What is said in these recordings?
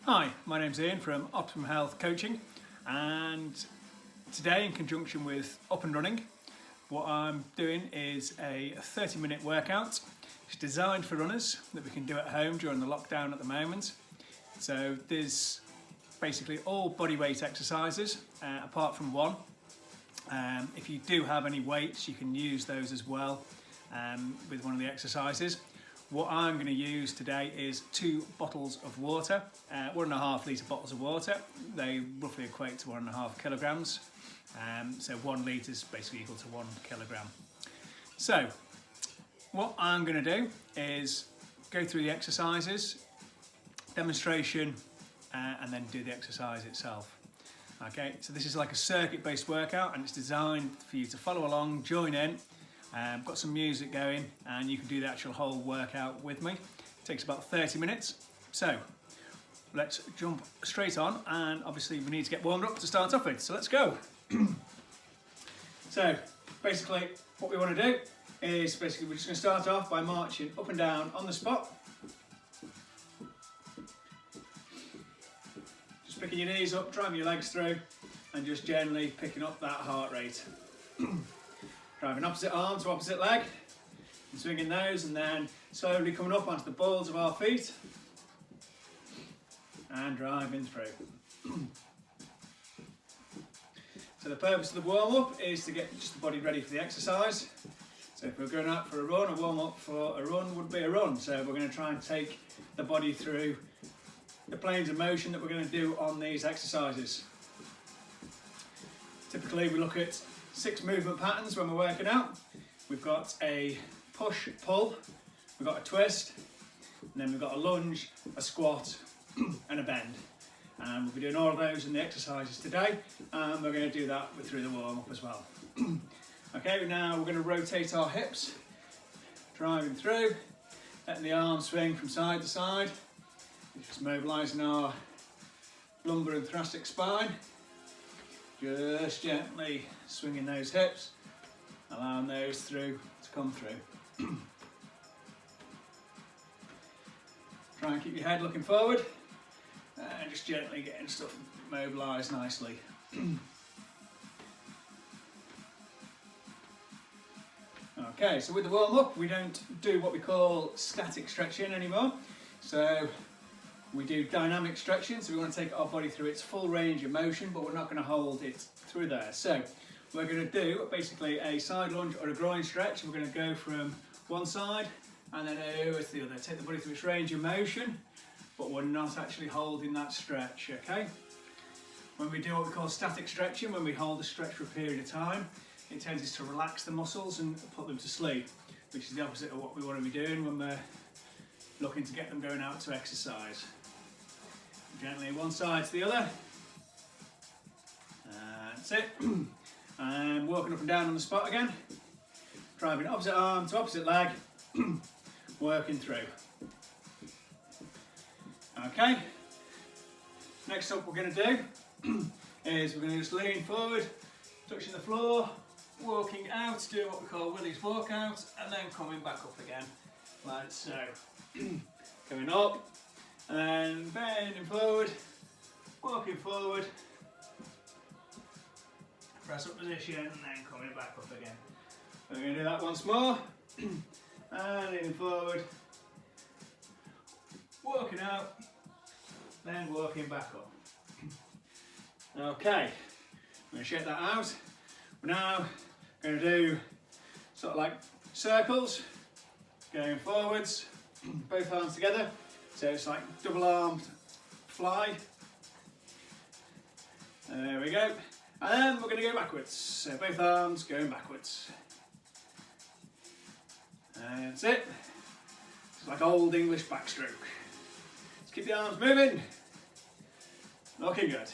Hi, my name's Ian from Optimum Health Coaching, and today in conjunction with Up and Running, what I'm doing is a 30-minute workout. It's designed for runners that we can do at home during the lockdown at the moment. So there's basically all body weight exercises apart from one. If you do have any weights, you can use those as well with one of the exercises. What I'm going to use today is 2 bottles of water, 1.5 litre bottles of water. They roughly equate to 1.5 kilograms. So 1 litre is basically equal to 1 kilogram. So what I'm going to do is go through the exercises, demonstration, and then do the exercise itself. Okay, so this is like a circuit-based workout, and it's designed for you to follow along, join in. Got some music going, and you can do the actual whole workout with me. It takes about 30 minutes. So let's jump straight on, and obviously we need to get warmed up to start off with. So let's go. So basically what we want to do is we're just going to start off by marching up and down on the spot. Just picking your knees up, driving your legs through, and just gently picking up that heart rate. Driving opposite arm to opposite leg, and swinging those, and then slowly coming up onto the balls of our feet, and driving through. So the purpose of the warm-up is to get just the body ready for the exercise. So if we're going out for a run, a warm-up for a run would be a run. So we're going to try and take the body through the planes of motion that we're going to do on these exercises. Typically we look at 6 movement patterns when we're working out. We've got a push, pull, we've got a twist, and then we've got a lunge, a squat, and a bend. And we'll be doing all of those in the exercises today, and we're going to do that through the warm-up as well. Okay, now we're going to rotate our hips, driving through, letting the arms swing from side to side, just mobilising our lumbar and thoracic spine. Just gently swinging those hips, allowing those to come through. Try and keep your head looking forward, and just gently getting stuff mobilised nicely. Okay, so with the warm-up, we don't do what we call static stretching anymore. So we do dynamic stretching, so we want to take our body through its full range of motion, but we're not going to hold it through there. So we're going to do basically a side lunge or a groin stretch. We're going to go from one side and then over to the other. Take the body through its range of motion, but we're not actually holding that stretch, okay? When we do what we call static stretching, when we hold a stretch for a period of time, it tends to relax the muscles and put them to sleep, which is the opposite of what we want to be doing when we're looking to get them going out to exercise. Gently one side to the other. That's it. And walking up and down on the spot again. Driving opposite arm to opposite leg. Working through. Okay. Next up, we're going to do is we're going to just lean forward, touching the floor, walking out, doing what we call Willie's walkout, and then coming back up again, like so. Coming up. And bending forward, walking forward, press up position, and then coming back up again. We're going to do that once more, and leaning forward, walking out, then walking back up. Okay, I'm going to shake that out. We're now going to do sort of like circles, going forwards, both arms together. So it's like double-armed fly. There we go. And then we're going to go backwards. So both arms going backwards. And that's it. It's like old English backstroke. Let's keep the arms moving. Looking good.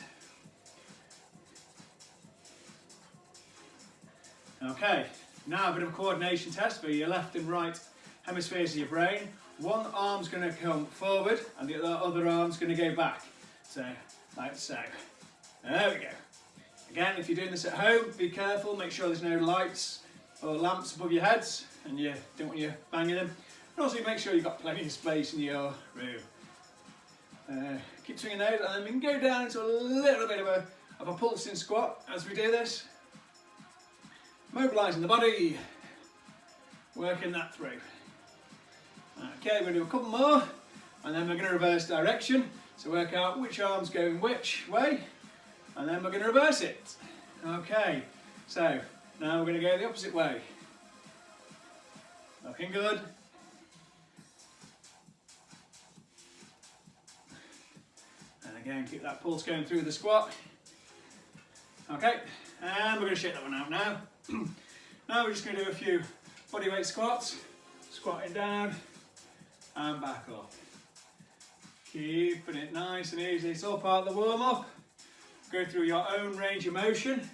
Okay, now a bit of a coordination test for your left and right hemispheres of your brain. One arm's going to come forward and the other arm's going to go back. So, like so. There we go. Again, if you're doing this at home, be careful, make sure there's no lights or lamps above your heads and you don't want you banging them. And also make sure you've got plenty of space in your room. Keep swinging those, and then we can go down into a little bit of a pulsing squat as we do this. Mobilising the body, working that through. Okay, we're going to do a couple more, and then we're going to reverse direction. So work out which arm's going which way, and then we're going to reverse it. Okay, so now we're going to go the opposite way. Looking good. And again, keep that pulse going through the squat. Okay, and we're going to shake that one out now. Now we're just going to do a few bodyweight squats. Squatting down and back up. Keeping it nice and easy. It's all part of the warm-up. Go through your own range of motion.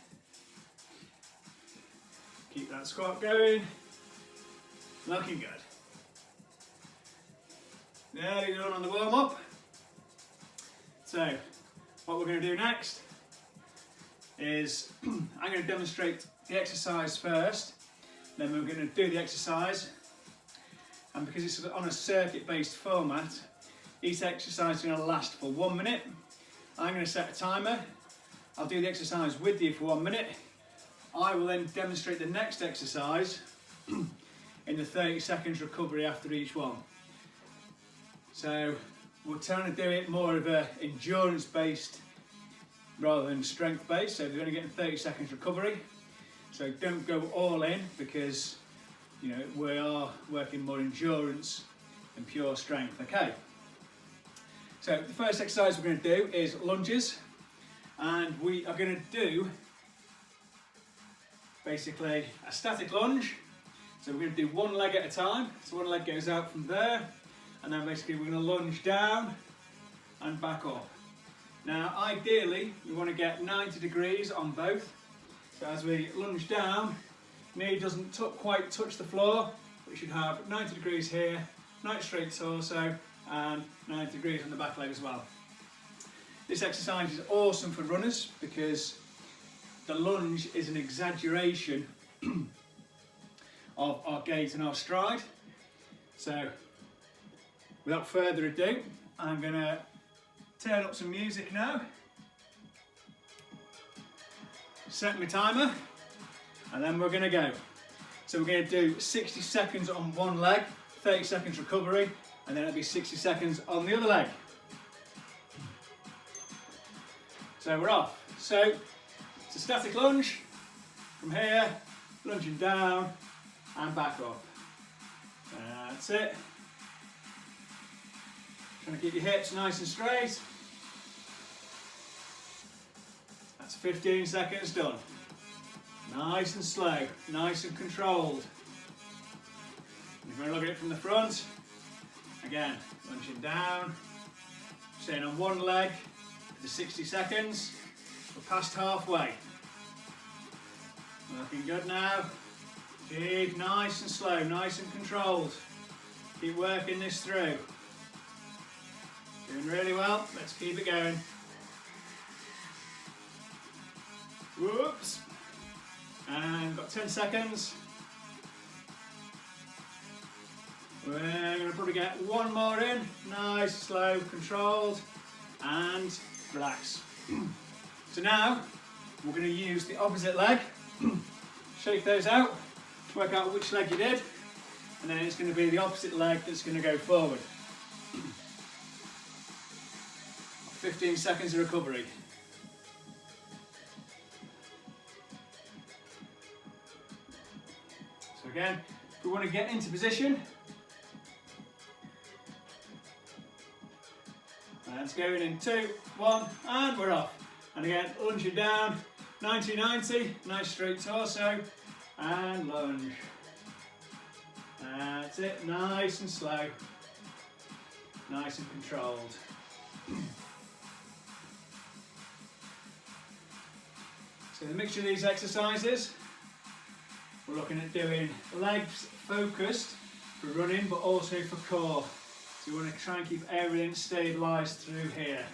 Keep that squat going. Looking good. Nearly done on the warm-up. So, what we're going to do next is I'm going to demonstrate the exercise first, then we're going to do the exercise, and because it's on a circuit-based format, each exercise is going to last for 1 minute. I'm going to set a timer. I'll do the exercise with you for 1 minute. I will then demonstrate the next exercise in the 30 seconds recovery after each one. So we're trying to do it more of a endurance based rather than strength based, so they're only getting 30 seconds recovery. So don't go all in, because you know we are working more endurance than pure strength. Okay, so the first exercise we're going to do is lunges, and we are going to do basically a static lunge. So we're going to do one leg at a time. So one leg goes out from there, and then basically we're going to lunge down and back up. Now ideally we want to get 90 degrees on both. So as we lunge down, knee doesn't quite touch the floor. We should have 90 degrees here, nice straight torso, and 90 degrees on the back leg as well. This exercise is awesome for runners because the lunge is an exaggeration of our gait and our stride. So without further ado, I'm going to turn up some music now, set my timer, and then we're going to go. So we're going to do 60 seconds on one leg, 30 seconds recovery, and then it'll be 60 seconds on the other leg. So we're off. So it's a static lunge from here, lunging down and back up. That's it. Trying to keep your hips nice and straight. That's 15 seconds done. Nice and slow, nice and controlled. If you want to look at it from the front, again, lunging down, staying on one leg for 60 seconds. We're past halfway. Looking good now. Keep nice and slow, nice and controlled. Keep working this through. Doing really well. Let's keep it going. Whoops. And got 10 seconds. We're going to probably get one more in. Nice, slow, controlled, and relax. So now we're going to use the opposite leg. Shake those out, work out which leg you did, and then it's going to be the opposite leg that's going to go forward. 15 seconds of recovery. So again, if we want to get into position, let's go in 2, 1, and we're off. And again, lunging down, 90-90, nice straight torso, and lunge. That's it, nice and slow, nice and controlled. So the mixture of these exercises, we're looking at doing legs focused for running, but also for core. So you want to try and keep everything stabilised through here.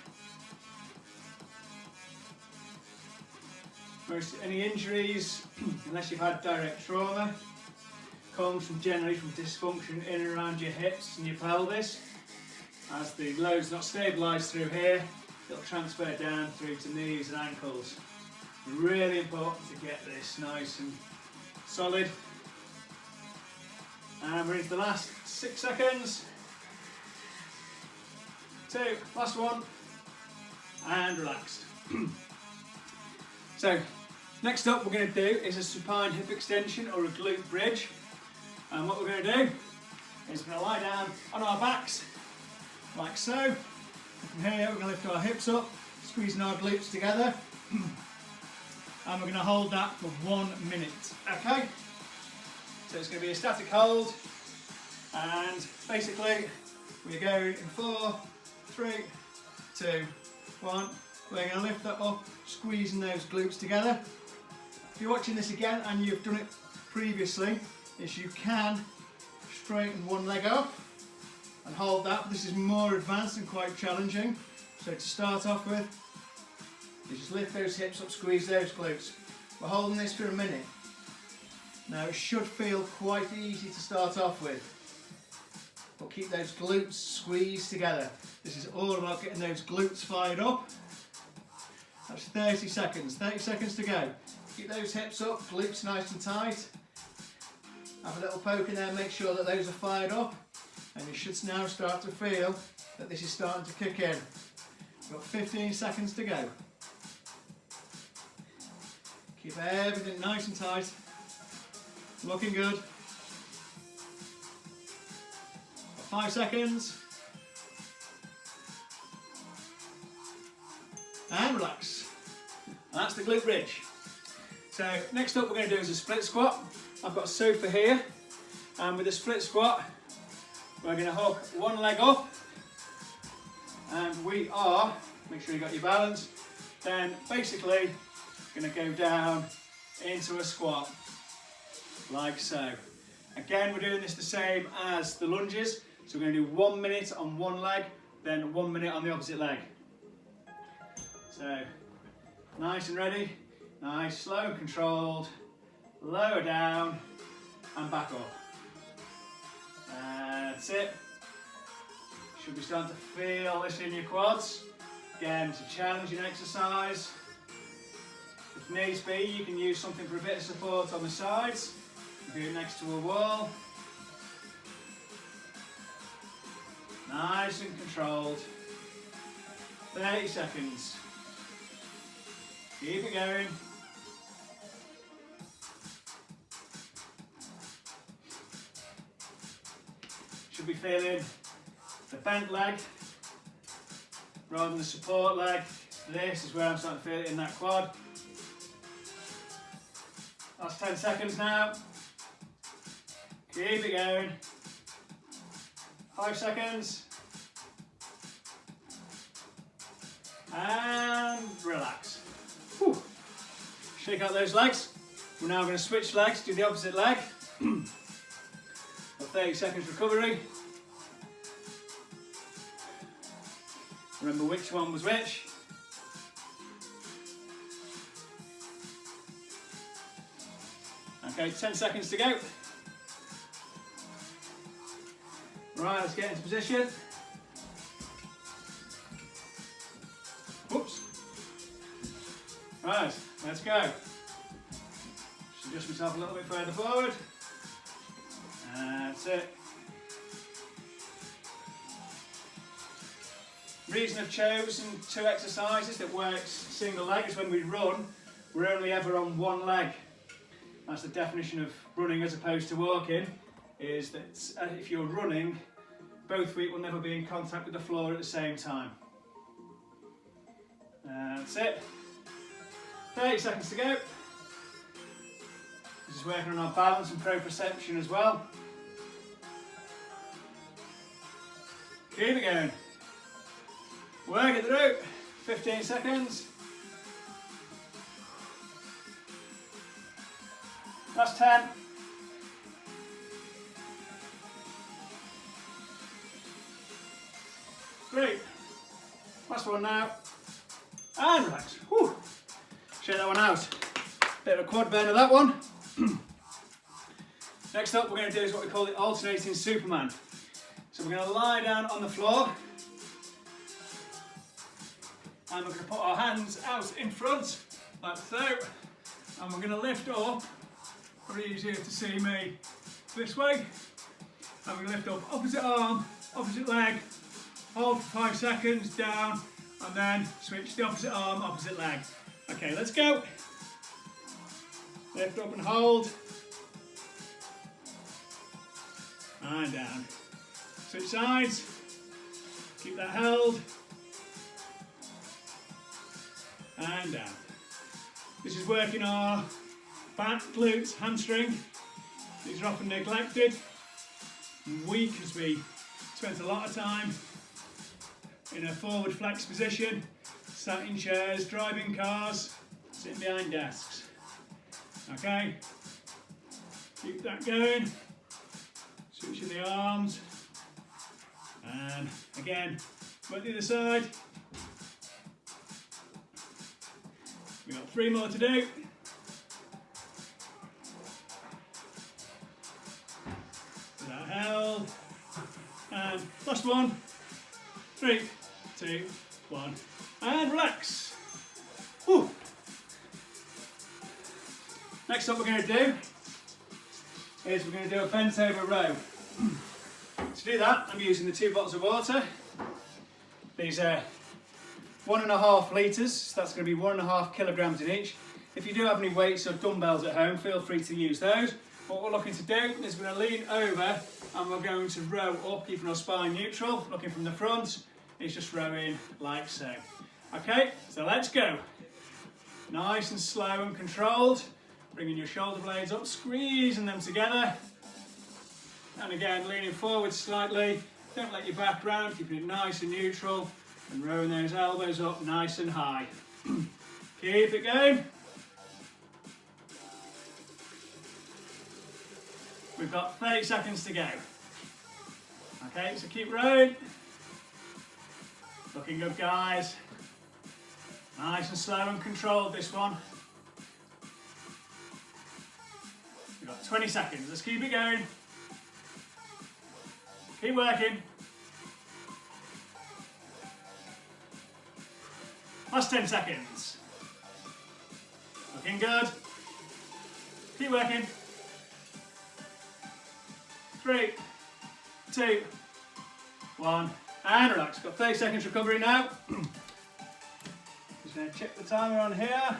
Any injuries, unless you've had direct trauma, comes from generally from dysfunction in and around your hips and your pelvis. As the load's not stabilised through here, it'll transfer down through to knees and ankles. Really important to get this nice and solid. And we're into the last 6 seconds. 2, last one, and relaxed. So, next up we're going to do is a supine hip extension or a glute bridge. And what we're going to do is we're going to lie down on our backs, like so. From here we're going to lift our hips up, squeezing our glutes together. And we're going to hold that for 1 minute, okay? So it's going to be a static hold, and basically we're going in 4, 3, 2, 1. We're going to lift that up, squeezing those glutes together. If you're watching this again and you've done it previously, is you can straighten one leg up and hold that. This is more advanced and quite challenging. So to start off with, you just lift those hips up, squeeze those glutes. We're holding this for a minute. Now it should feel quite easy to start off with, but keep those glutes squeezed together. This is all about getting those glutes fired up. That's 30 seconds, 30 seconds to go. Keep those hips up, glutes nice and tight. Have a little poke in there, make sure that those are fired up. And you should now start to feel that this is starting to kick in. We've got 15 seconds to go. Keep everything nice and tight. Looking good. 5 seconds. And relax. And that's the glute bridge. So next up we're going to do is a split squat. I've got a sofa here, and with a split squat we're going to hook one leg up, and we are, make sure you got your balance, then basically going to go down into a squat, like so. Again, we're doing this the same as the lunges, so we're going to do 1 minute on one leg, then 1 minute on the opposite leg. So, nice and ready, nice, slow and controlled, lower down and back up. That's it. Should be starting to feel this in your quads. Again, it's a challenging exercise. If needs be, you can use something for a bit of support on the sides. You can do it next to a wall. Nice and controlled. 30 seconds. Keep it going. Should be feeling the bent leg rather than the support leg. This is where I'm starting to feel it in that quad. Last 10 seconds now. Keep it going. 5 seconds. And relax. Whew. Shake out those legs. We're now going to switch legs to the opposite leg. 30 seconds recovery. Remember which one was which. Okay, 10 seconds to go. Right, let's get into position. Whoops. Right, let's go. Just adjust myself a little bit further forward. That's it. Reason I've chosen 2 exercises that works single leg is when we run, we're only ever on one leg. That's the definition of running as opposed to walking, is that if you're running, both feet will never be in contact with the floor at the same time. That's it. 30 seconds to go. This is working on our balance and proprioception as well. Keep it going. Work it through. 15 seconds. Last 10. Great. Last one now. And relax. Whew. Shake that one out. Bit of a quad burner, that one. Next up, we're going to do is what we call the alternating Superman. So we're going to lie down on the floor. And we're going to put our hands out in front, like so. And we're going to lift up, probably easier to see me this way. And we're going to lift up opposite arm, opposite leg, hold for 5 seconds, down, and then switch the opposite arm, opposite leg. Okay, let's go. Lift up and hold. And down. Switch sides. Keep that held. And down. This is working our back, glutes, hamstring. These are often neglected and weak as we spent a lot of time in a forward flex position, sat in chairs, driving cars, sitting behind desks. Okay, keep that going. Switching the arms, and again, work the other side. We've got 3 more to do. That held, and last one. 3, 2, 1, and relax. Whew. Next up, we're going to do is we're going to do a bent over row. To do that, I'm using the 2 bottles of water. These are 1.5 litres, so that's going to be 1.5 kilograms in each. If you do have any weights or dumbbells at home, feel free to use those. What we're looking to do is we're going to lean over and we're going to row up, keeping our spine neutral, looking from the front. It's just rowing like so. Okay, so let's go. Nice and slow and controlled. Bringing your shoulder blades up, squeezing them together. And again, leaning forward slightly. Don't let your back round, keeping it nice and neutral. And rowing those elbows up nice and high. Keep it going. We've got 30 seconds to go. Okay, so keep rowing. Looking good, guys. Nice and slow and controlled, this one. We've got 20 seconds. Let's keep it going. Keep working. Last 10 seconds. Looking good. Keep working. 3, 2, 1, and relax. Got 30 seconds recovery now. Just going to check the timer on here.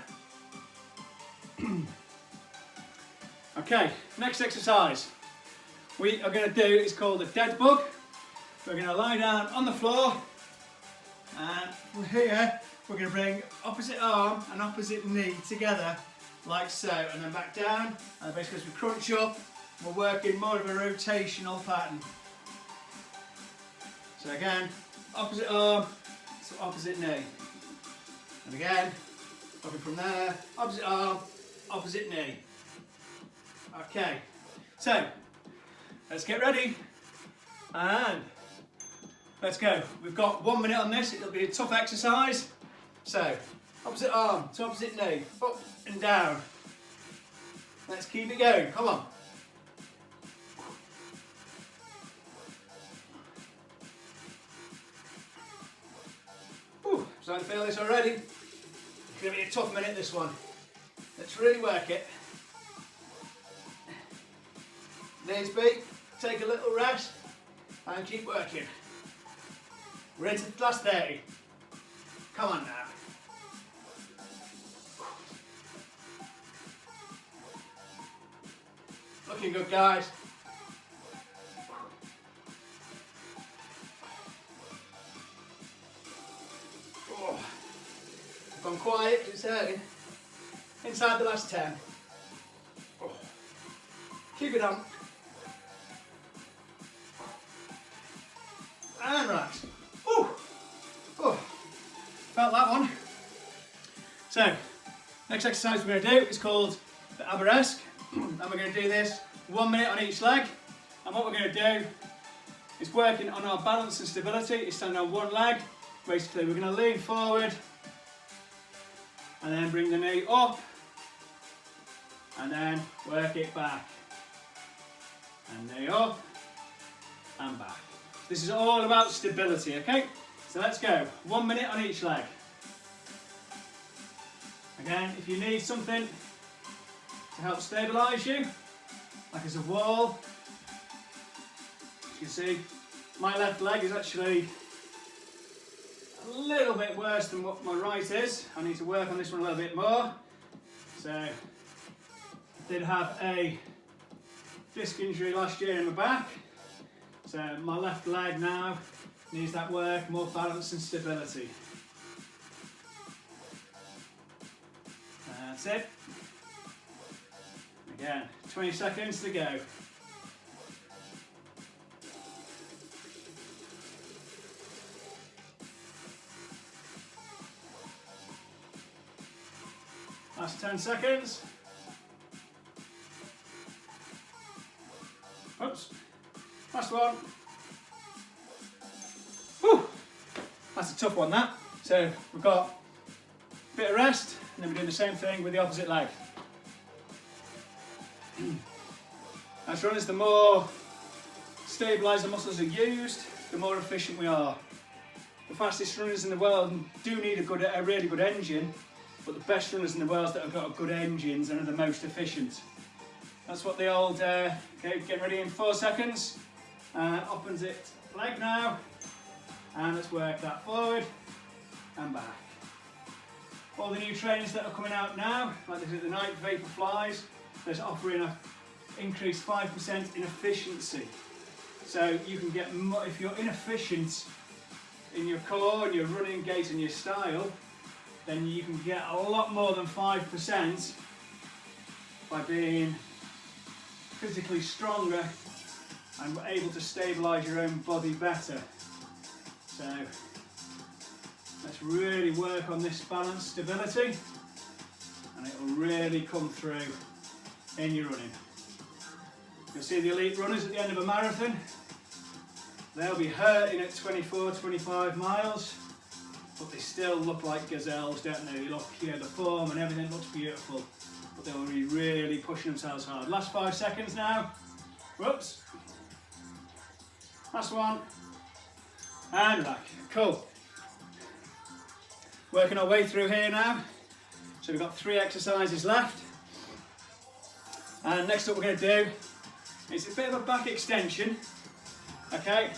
Okay, next exercise we are going to do is called a dead bug. We're going to lie down on the floor, and from here we're going to bring opposite arm and opposite knee together like so, and then back down, and basically as we crunch up, we're working more of a rotational pattern. So again, opposite arm to opposite knee, and again, looking from there, opposite arm, opposite knee. Okay, so let's get ready and let's go. We've got 1 minute on this. It'll be a tough exercise. So opposite arm to opposite knee, up and down. Let's keep it going. Come on. Whew, starting to feel this already. It's going to be a tough minute, this one. Let's really work it. Needs be, take a little rest and keep working. We're into the last 30. Come on now. Looking good, guys. Oh, I've gone quiet, it's hurting. Inside the last 10. Oh. Keep it on. And relax. Ooh. Oh. Felt that one. So, next exercise we're going to do is called the Aberesque. And we're going to do this 1 minute on each leg. And what we're going to do is working on our balance and stability. Is stand on one leg. Basically, we're going to lean forward and then bring the knee up and then work it back. And knee up and back. This is all about stability, okay? So let's go. 1 minute on each leg. Again, if you need something to help stabilise you, like as a wall, as you can see, my left leg is actually a little bit worse than what my right is. I need to work on this one a little bit more. So, I did have a disc injury last year in my back. So my left leg now needs that work, more balance and stability. That's it. Again, 20 seconds to go. Last 10 seconds. Oops. Last one. Whew. That's a tough one, that. So we've got a bit of rest, and then we're doing the same thing with the opposite leg. As runners, the more stabiliser muscles are used, the more efficient we are. The fastest runners in the world do need a really good engine, but the best runners in the world that have got good engines and are the most efficient. That's what the old, okay, get ready in 4 seconds. Opposite leg now. And let's work that forward and back. All the new trainers that are coming out now, like this is the Nike Vapor Flies, they're offering an increased 5% in efficiency. So you can get, if you're inefficient in your core and your running gait and your style, then you can get a lot more than 5% by being physically stronger and able to stabilise your own body better. So let's really work on this balance, stability, and it will really come through in your running. You'll see the elite runners at the end of a marathon. They'll be hurting at 24, 25 miles, but they still look like gazelles, don't they? They look, you know, the form and everything looks beautiful, but they'll be really pushing themselves hard. Last 5 seconds now. Whoops. Last one. And back. Cool. Working our way through here now. So we've got 3 exercises left. And next up we're going to do is a bit of a back extension. Okay?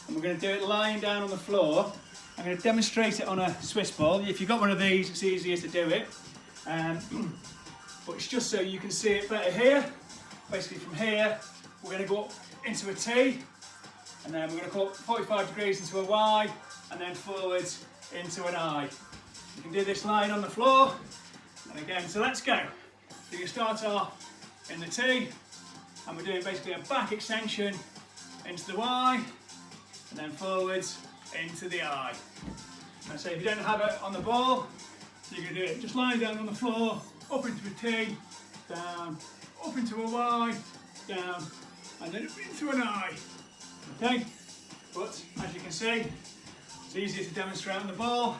And we're going to do it lying down on the floor. I'm going to demonstrate it on a Swiss ball. If you've got one of these, it's easier to do it. But it's just so you can see it better here. Basically from here, we're going to go up into a T, and then we're going to go up 45 degrees into a Y, and then forwards into an I. You can do this lying on the floor. And again, so let's go. So you start off in the T, and we're doing basically a back extension into the Y, and then forwards into the I. And so if you don't have it on the ball, you can do it just lying down on the floor, up into a T, down, up into a Y, down, and then into an I. Okay? But as you can see, it's easier to demonstrate on the ball.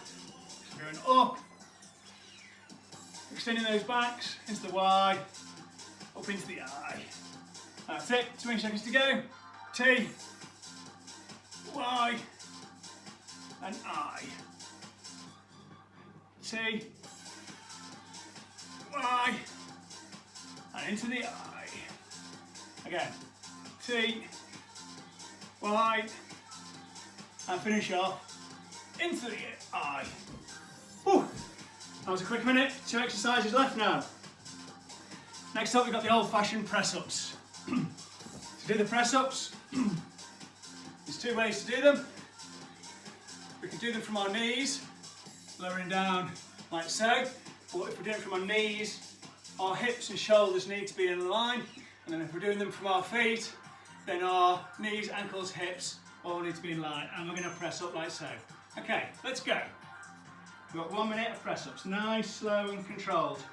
So going up, extending those backs into the Y, up into the I. That's it, 20 seconds to go. T, Y, and I. T, Y, and into the I. Again, T, Y, and finish off into the I. Whew. That was a quick minute, 2 exercises left now. Next up we've got the old-fashioned press-ups. To do the press-ups, there's 2 ways to do them. We can do them from our knees, lowering down like so, but if we're doing it from our knees, our hips and shoulders need to be in line, and then if we're doing them from our feet, then our knees, ankles, hips all need to be in line, and we're going to press up like so. Okay, let's go. We've got 1 minute of press-ups, nice, slow and controlled.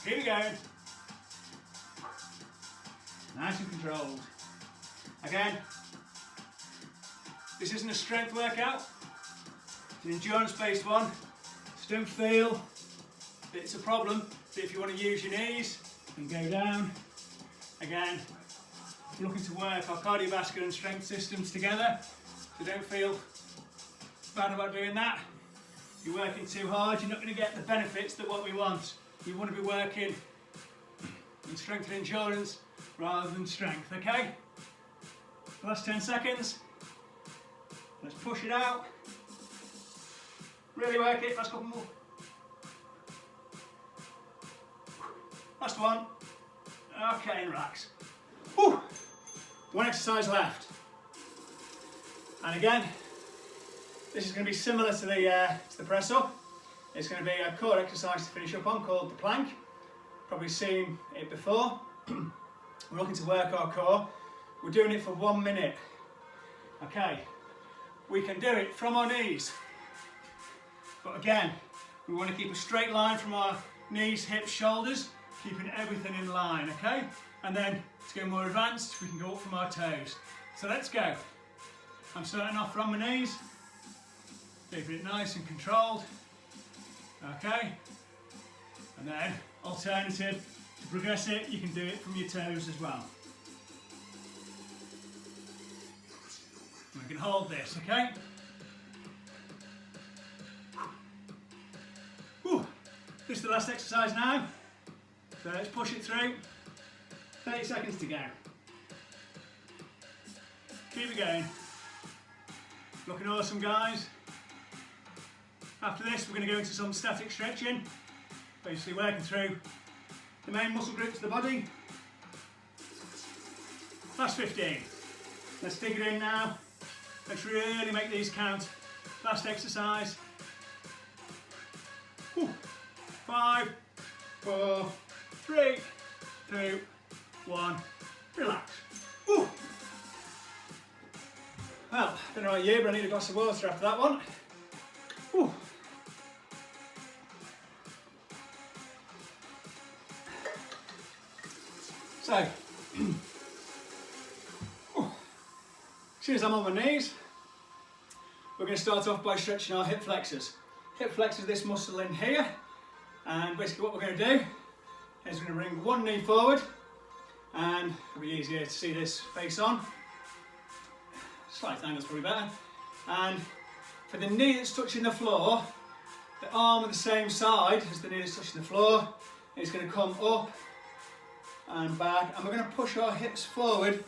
Here we go. Nice and controlled. Again, this isn't a strength workout, it's an endurance-based one, so don't feel that it's a problem. So if you want to use your knees, you can go down Again, we're looking to work our cardiovascular and strength systems together, so don't feel bad about doing that. If you're working too hard, you're not going to get the benefits that what we want. You want to be working in strength and endurance rather than strength, okay? Last 10 seconds. Let's push it out. Really work it, last couple more. Last one. Okay, and relax. Whew. One exercise left. And again, this is going to be similar to the press up. It's going to be a core exercise to finish up on called the plank. Probably seen it before. We're looking to work our core. We're doing it for 1 minute. Okay, we can do it from our knees. But again, we want to keep a straight line from our knees, hips, shoulders, keeping everything in line, okay? And then to go more advanced, we can go up from our toes. So let's go. I'm starting off from my knees, keeping it nice and controlled, okay? And then, alternative, to progress it, you can do it from your toes as well. And we can hold this, okay? Whew. This is the last exercise now, so let's push it through. 30 seconds to go. Keep it going. Looking awesome, guys. After this, we're going to go into some static stretching, basically working through the main muscle groups of the body. Last 15. Let's dig it in now. Let's really make these count. Last exercise. Whew. 5, 4, 3, 2, 1. Relax. Whew. Well, I don't know about you, but I need a glass of water after that one. Whew. So, as soon as I'm on my knees, we're going to start off by stretching our hip flexors. Hip flexors, this muscle in here, and basically what we're going to do is we're going to bring one knee forward, and it'll be easier to see this face on. Slight angle's probably better. And for the knee that's touching the floor, the arm on the same side as the knee that's touching the floor is going to come up and back, and we're going to push our hips forward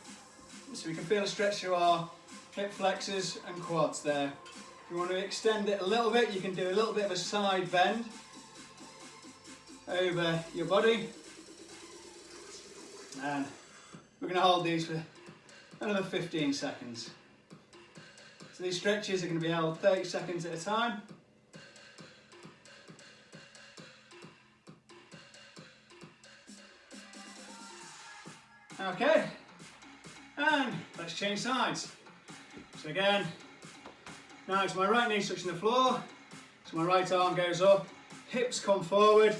so we can feel a stretch through our hip flexors and quads there. If you want to extend it a little bit, you can do a little bit of a side bend over your body, and we're going to hold these for another 15 seconds. So these stretches are going to be held 30 seconds at a time. Okay, and let's change sides. So again, now it's my right knee touching the floor, so my right arm goes up, hips come forward,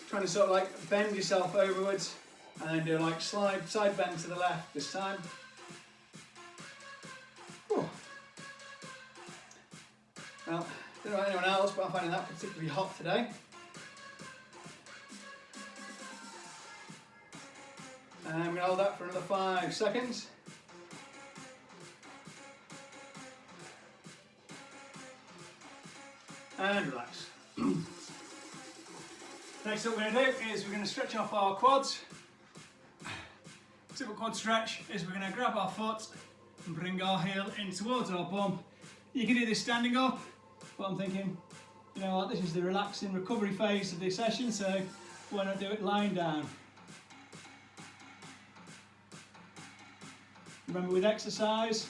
trying to sort of like bend yourself overwards, and then do like side bend to the left this time. Whew. Well, I don't know about anyone else, but I'm finding that particularly hot today. And I'm going to hold that for another 5 seconds. And relax. Next up we're going to do is we're going to stretch off our quads. Simple quad stretch is we're going to grab our foot and bring our heel in towards our bum. You can do this standing up, but I'm thinking, you know what, this is the relaxing recovery phase of this session, so why not do it lying down? Remember, with exercise,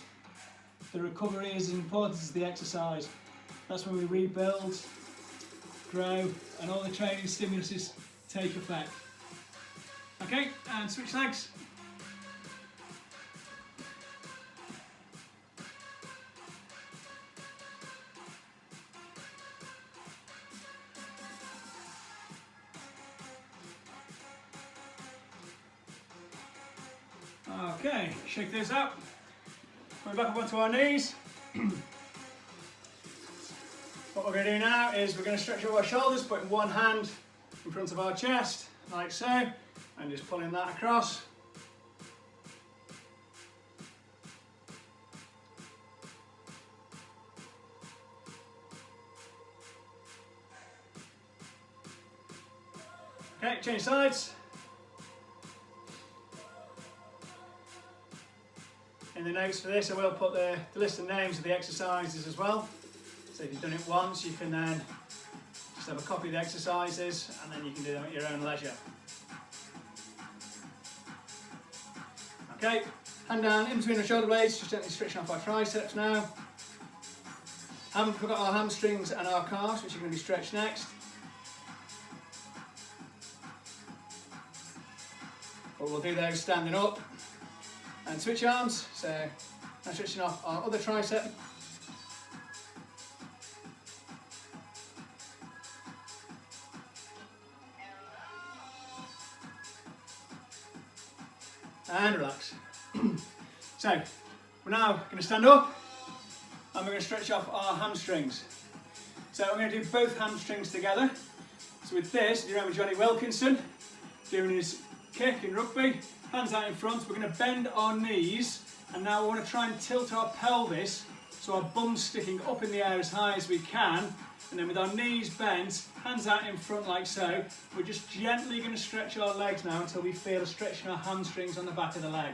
the recovery is as important as the exercise. That's when we rebuild, grow, and all the training stimuluses take effect. Okay, and switch legs. Okay, shake this up. We're back up onto our knees. What we're going to do now is we're going to stretch out our shoulders, putting one hand in front of our chest, like so, and just pulling that across. Okay, change sides. In the notes for this I will put the list of names of the exercises as well. So if you've done it once, you can then just have a copy of the exercises and then you can do them at your own leisure. Okay, hand down in between the shoulder blades, just gently stretching off our triceps now. Haven't forgot our hamstrings and our calves, which are going to be stretched next. But we'll do those standing up. And switch arms, so I'm stretching off our other tricep. And relax. So, we're now going to stand up and we're going to stretch off our hamstrings. So we're going to do both hamstrings together. So with this, you remember Johnny Wilkinson doing his kick in rugby, hands out in front, we're going to bend our knees and now we want to try and tilt our pelvis so our bum's sticking up in the air as high as we can, and then with our knees bent, hands out in front like so, we're just gently going to stretch our legs now until we feel a stretch in our hamstrings on the back of the leg.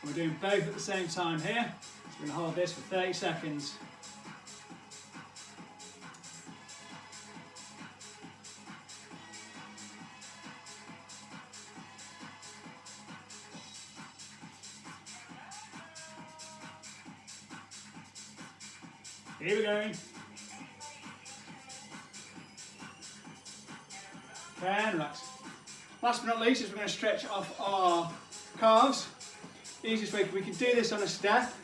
And we're doing both at the same time here, so we're going to hold this for 30 seconds. Here we go. Okay, and relax. Last but not least is we're going to stretch off our calves. The easiest way, we can do this on a step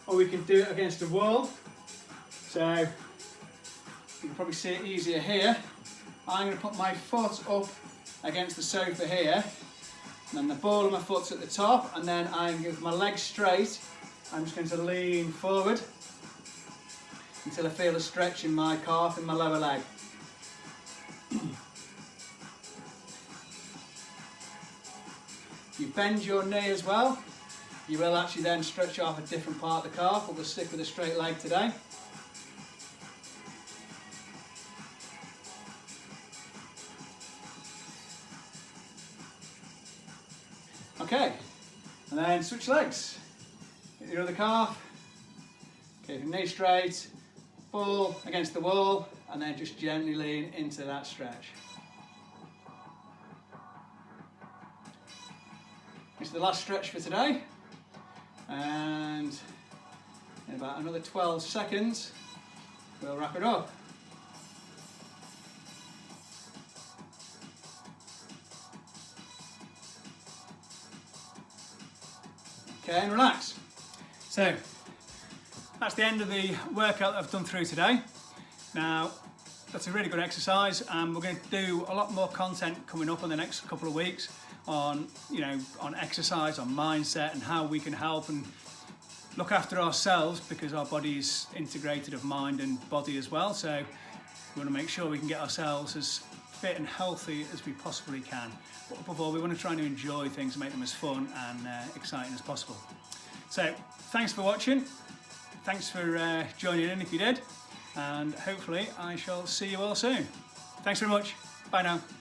or we can do it against a wall. So you can probably see it easier here. I'm going to put my foot up against the sofa here, and then the ball of my foot's at the top, and then I'm with my legs straight. I'm just going to lean forward until I feel a stretch in my calf and my lower leg. If you bend your knee as well, you will actually then stretch off a different part of the calf, but we'll stick with a straight leg today. Okay, and then switch legs. Get your other calf, keep your knee straight, ball against the wall, and then just gently lean into that stretch. This is the last stretch for today, and in about another 12 seconds we'll wrap it up. Okay, and relax. So that's the end of the workout that I've done through today. Now, that's a really good exercise, and we're going to do a lot more content coming up in the next couple of weeks on, on exercise, on mindset, and how we can help and look after ourselves, because our body is integrated of mind and body as well. So we want to make sure we can get ourselves as fit and healthy as we possibly can. But above all, we want to try and enjoy things and make them as fun and exciting as possible. So thanks for watching. Thanks for joining in if you did, and hopefully I shall see you all soon. Thanks very much. Bye now.